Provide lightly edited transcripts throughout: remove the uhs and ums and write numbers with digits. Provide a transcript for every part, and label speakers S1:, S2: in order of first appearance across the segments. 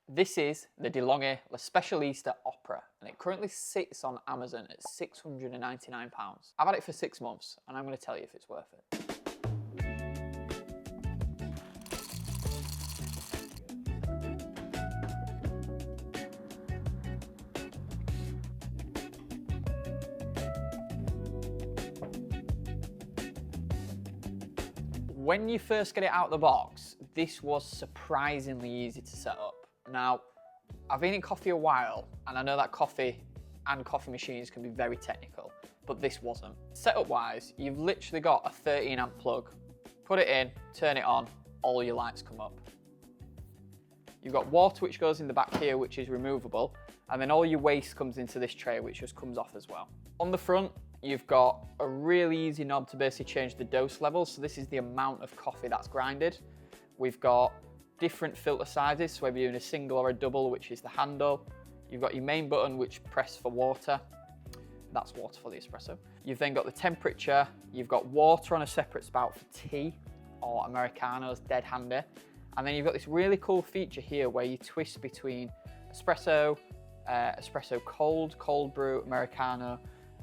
S1: This is the De'Longhi La Specialista Opera, and it currently sits on Amazon at £699. I've had it for 6 months, and I'm going to tell you if it's worth it. When you first get it out of the box, this was surprisingly easy to set up. Now, I've been in coffee a while, and I know that coffee and coffee machines can be very technical, but this wasn't. Setup wise, you've literally got a 13 amp plug, put it in, turn it on, all your lights come up. You've got water which goes in the back here, which is removable, and then all your waste comes into this tray, which just comes off as well. On the front, you've got a really easy knob to basically change the dose level. So this is the amount of coffee that's grinded. We've got different filter sizes, so whether you're doing a single or a double, which is the handle. You've got your main button, which press for water. That's water for the espresso. You've then got the temperature. You've got water on a separate spout for tea or Americanos, dead handy. And then you've got this really cool feature here where you twist between espresso, espresso cold brew, Americano,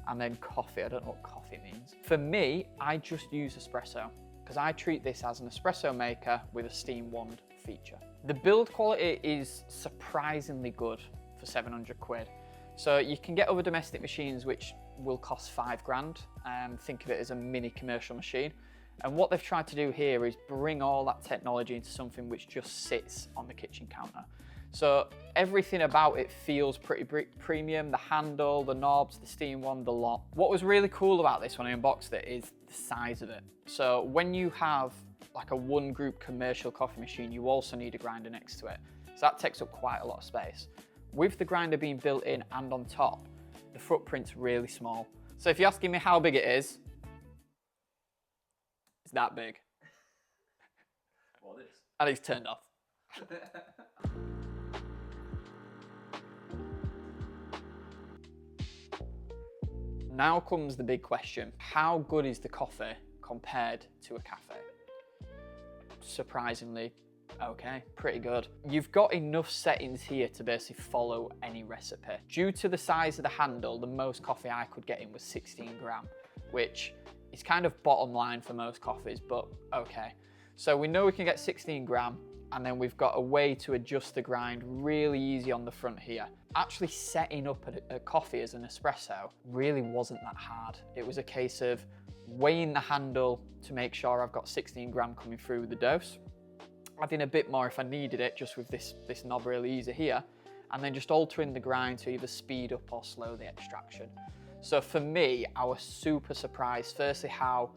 S1: and then coffee. I don't know what coffee means. For me, I just use espresso because I treat this as an espresso maker with a steam wand feature. The build quality is surprisingly good for 700 quid. So you can get other domestic machines which will cost 5 grand. Think of it as a mini commercial machine. And what they've tried to do here is bring all that technology into something which just sits on the kitchen counter. So everything about it feels pretty premium, the handle, the knobs, the steam wand, the lot. What was really cool about this when I unboxed it is the size of it. So when you have like a one group commercial coffee machine, you also need a grinder next to it. So that takes up quite a lot of space. With the grinder being built in and on top, the footprint's really small. So if you're asking me how big it is, it's that big.
S2: Well, it is.
S1: And it's turned off. Now comes the big question. How good is the coffee compared to a cafe? Surprisingly, okay, pretty good. You've got enough settings here to basically follow any recipe. Due to the size of the handle, the most coffee I could get in was 16 gram, which is kind of bottom line for most coffees, but okay. So we know we can get 16 gram, and then we've got a way to adjust the grind really easy on the front here. Actually setting up a coffee as an espresso really wasn't that hard. It was a case of weighing the handle to make sure I've got 16 gram coming through with the dose, adding a bit more if I needed it, just with this knob really easy here, and then just altering the grind to either speed up or slow the extraction. So for me, I was super surprised, firstly, how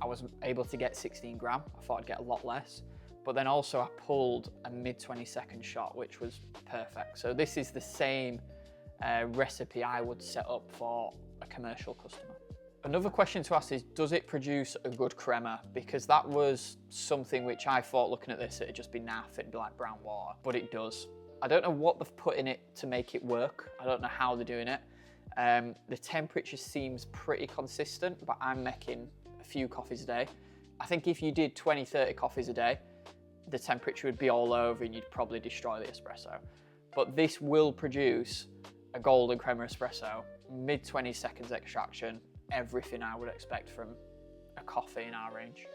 S1: I was able to get 16 gram. I thought I'd get a lot less. But then also I pulled a mid 20-second shot, which was perfect. So this is the same recipe I would set up for a commercial customer. Another question to ask is, does it produce a good crema? Because that was something which I thought, looking at this, it'd just be naff, it'd be like brown water, but it does. I don't know what they've put in it to make it work. I don't know how they're doing it. The temperature seems pretty consistent, but I'm making a few coffees a day. I think if you did 20, 30 coffees a day, the temperature would be all over and you'd probably destroy the espresso. But this will produce a golden crema espresso, mid 20 seconds extraction, everything I would expect from a coffee in our range.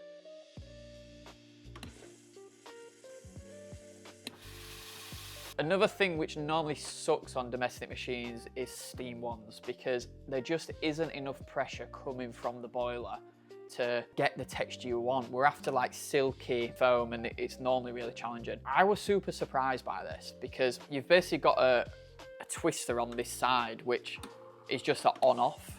S1: Another thing which normally sucks on domestic machines is steam wands, because there just isn't enough pressure coming from the boiler to get the texture you want. We're after like silky foam, and it's normally really challenging. I was super surprised by this because you've basically got a twister on this side, which is just an on-off.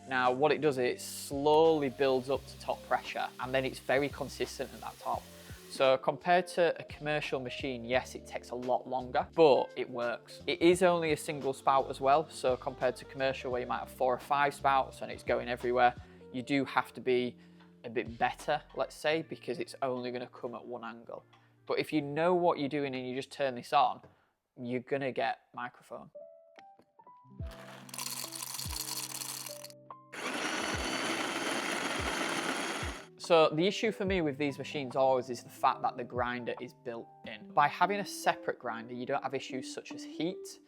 S1: Now what it does is it slowly builds up to top pressure, and then it's very consistent at that top. So compared to a commercial machine, yes, it takes a lot longer, but it works. It is only a single spout as well. So compared to commercial where you might have 4 or 5 spouts and it's going everywhere, you do have to be a bit better, let's say, because it's only going to come at one angle. But if you know what you're doing and you just turn this on, you're going to get microphone. So the issue for me with these machines always is the fact that the grinder is built in. By having a separate grinder, you don't have issues such as heat,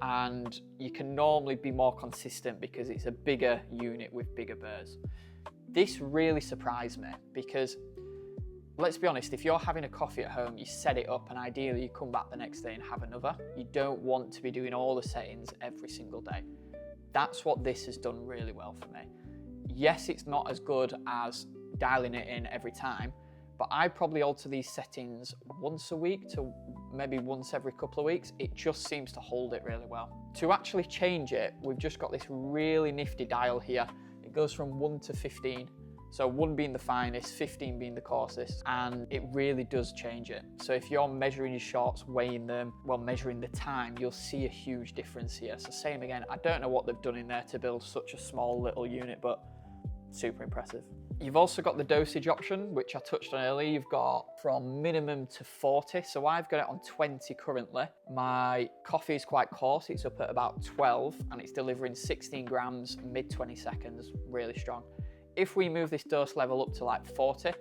S1: and you can normally be more consistent because it's a bigger unit with bigger burrs. This really surprised me because, let's be honest, if you're having a coffee at home, you set it up and ideally you come back the next day and have another. You don't want to be doing all the settings every single day. That's what this has done really well for me. Yes, it's not as good as dialing it in every time, but I probably alter these settings once a week to maybe once every couple of weeks. It just seems to hold it really well. To actually change it, we've just got this really nifty dial here. It goes from 1 to 15. So 1 being the finest, 15 being the coarsest, and it really does change it. So if you're measuring your shots, weighing them, well, measuring the time, you'll see a huge difference here. So same again, I don't know what they've done in there to build such a small little unit, but super impressive. You've also got the dosage option, which I touched on earlier. You've got from minimum to 40. So I've got it on 20 currently. My coffee is quite coarse. It's up at about 12 and it's delivering 16 grams, mid 20 seconds, really strong. If we move this dose level up to like 40,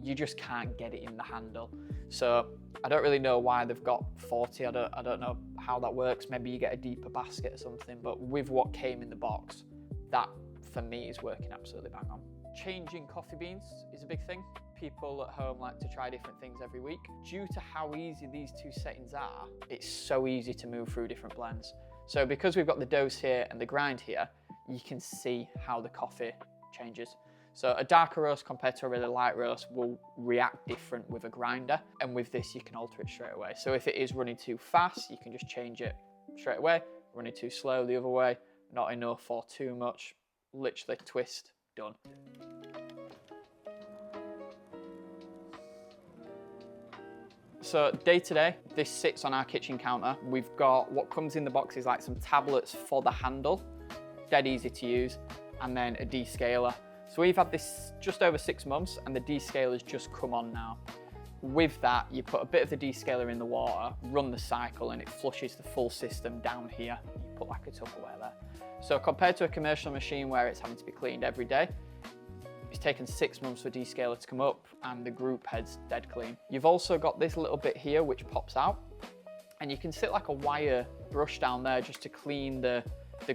S1: you just can't get it in the handle. So I don't really know why they've got 40. I don't know how that works. Maybe you get a deeper basket or something, but with what came in the box, that for me is working absolutely bang on. Changing coffee beans is a big thing. People at home like to try different things every week. Due to how easy these two settings are, it's so easy to move through different blends. So because we've got the dose here and the grind here, you can see how the coffee changes. So a darker roast compared to a really light roast will react different with a grinder, and with this you can alter it straight away. So if it is running too fast, you can just change it straight away. Running too slow the other way, not enough or too much, literally twist, done. So day to day, this sits on our kitchen counter. We've got what comes in the box is like some tablets for the handle, dead easy to use, and then a descaler. So we've had this just over 6 months and the descaler's just come on now. With that, you put a bit of the descaler in the water, run the cycle, and it flushes the full system down here. You put like a Tupperware there. So compared to a commercial machine where it's having to be cleaned every day, it's taken 6 months for descaler to come up and the group head's dead clean. You've also got this little bit here which pops out, and you can sit like a wire brush down there just to clean the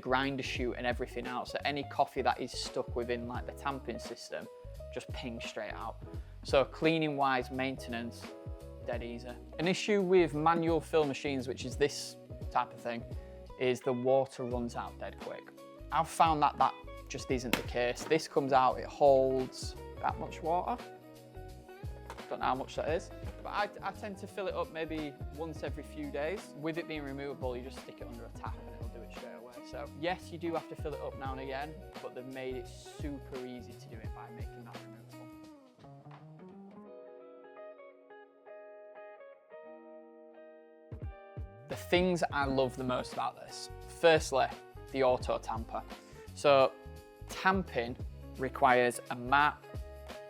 S1: grinder chute and everything out. So any coffee that is stuck within like the tamping system just pings straight out. So cleaning wise, maintenance, dead easy. An issue with manual fill machines, which is this type of thing, is the water runs out dead quick. I've found that that just isn't the case. This comes out, it holds that much water. Don't know how much that is, but I tend to fill it up maybe once every few days. With it being removable, you just stick it under a tap and it'll do it straight away. So yes, you do have to fill it up now and again, but they've made it super easy to do it by making that removable. The things I love the most about this, firstly, the auto tamper. So tamping requires a mat,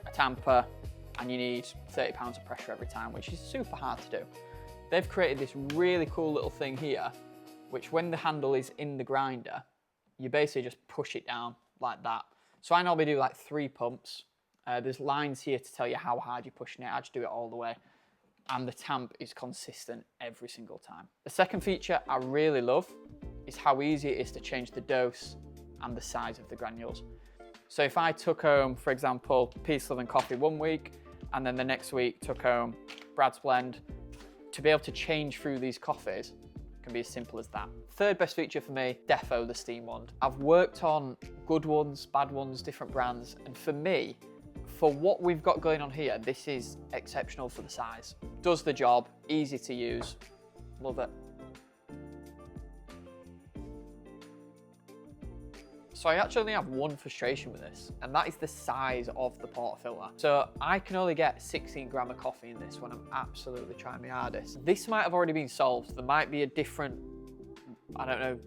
S1: a tamper, and you need 30 pounds of pressure every time, which is super hard to do. They've created this really cool little thing here, which when the handle is in the grinder, you basically just push it down like that. So I normally do like 3 pumps. There's lines here to tell you how hard you're pushing it. I just do it all the way. And the tamp is consistent every single time. The second feature I really love is how easy it is to change the dose and the size of the granules. So if I took home, for example, Peace, Love and Coffee 1 week, and then the next week took home Brad's Blend, to be able to change through these coffees can be as simple as that. Third best feature for me, defo the steam wand. I've worked on good ones, bad ones, different brands, and for me, for what we've got going on here, this is exceptional for the size. Does the job, easy to use, love it. So I actually only have one frustration with this, and that is the size of the portafilter. So I can only get 16 gram of coffee in this when I'm absolutely trying my hardest. This might have already been solved. There might be a different, I don't know,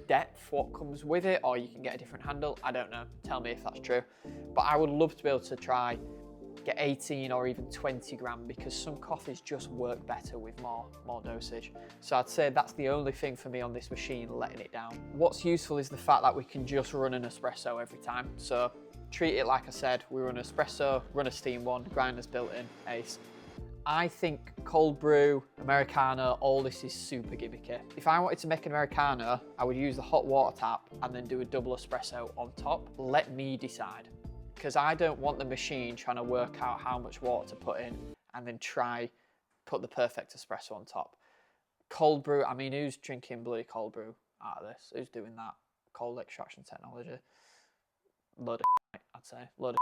S1: depth what comes with it, or you can get a different handle. I don't know, tell me if that's true. But I would love to be able to try get 18 or even 20 gram, because some coffees just work better with more dosage. So I'd say that's the only thing for me on this machine letting it down. What's useful is the fact that we can just run an espresso every time. So treat it like I said, we run espresso, run a steam one, grinders built in, ace. I think cold brew, Americano, all this is super gimmicky. If I wanted to make an Americano, I would use the hot water tap and then do a double espresso on top. Let me decide, because I don't want the machine trying to work out how much water to put in and then try put the perfect espresso on top. Cold brew, I mean, who's drinking bloody cold brew out of this? Who's doing that? Cold extraction technology. Load of I'd say, load of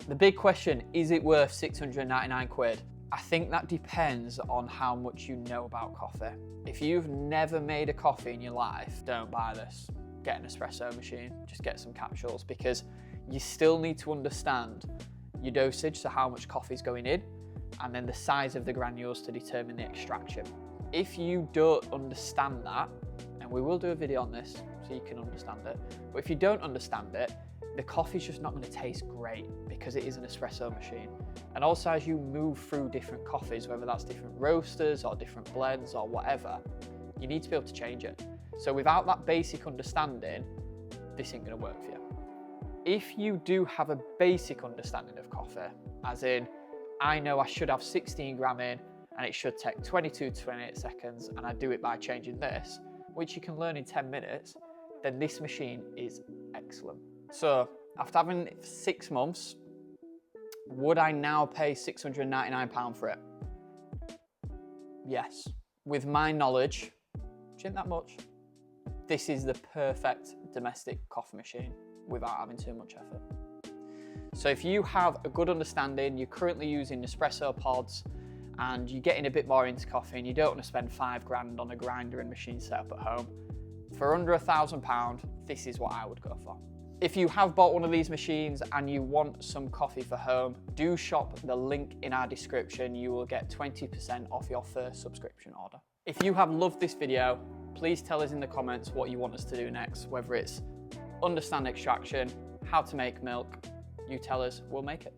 S1: The big question, is it worth 699 quid? I think that depends on how much you know about coffee. If you've never made a coffee in your life, don't buy this. Get an espresso machine, just get some capsules, because you still need to understand your dosage, so how much coffee is going in, and then the size of the granules to determine the extraction. If you don't understand that, and we will do a video on this so you can understand it, but if you don't understand it, the coffee's just not going to taste great because it is an espresso machine. And also, as you move through different coffees, whether that's different roasters or different blends or whatever, you need to be able to change it. So without that basic understanding, this ain't going to work for you. If you do have a basic understanding of coffee, as in, I know I should have 16 gram in and it should take 22 to 28 seconds and I do it by changing this, which you can learn in 10 minutes, then this machine is excellent. So after having it for 6 months, would I now pay £699 for it? Yes. With my knowledge, do you think that much? This is the perfect domestic coffee machine without having too much effort. So if you have a good understanding, you're currently using espresso pods and you're getting a bit more into coffee and you don't want to spend £5 on a grinder and machine setup at home, for under £1,000, this is what I would go for. If you have bought one of these machines and you want some coffee for home, do shop the link in our description. You will get 20% off your first subscription order. If you have loved this video, please tell us in the comments what you want us to do next, whether it's understand extraction, how to make milk. You tell us, we'll make it.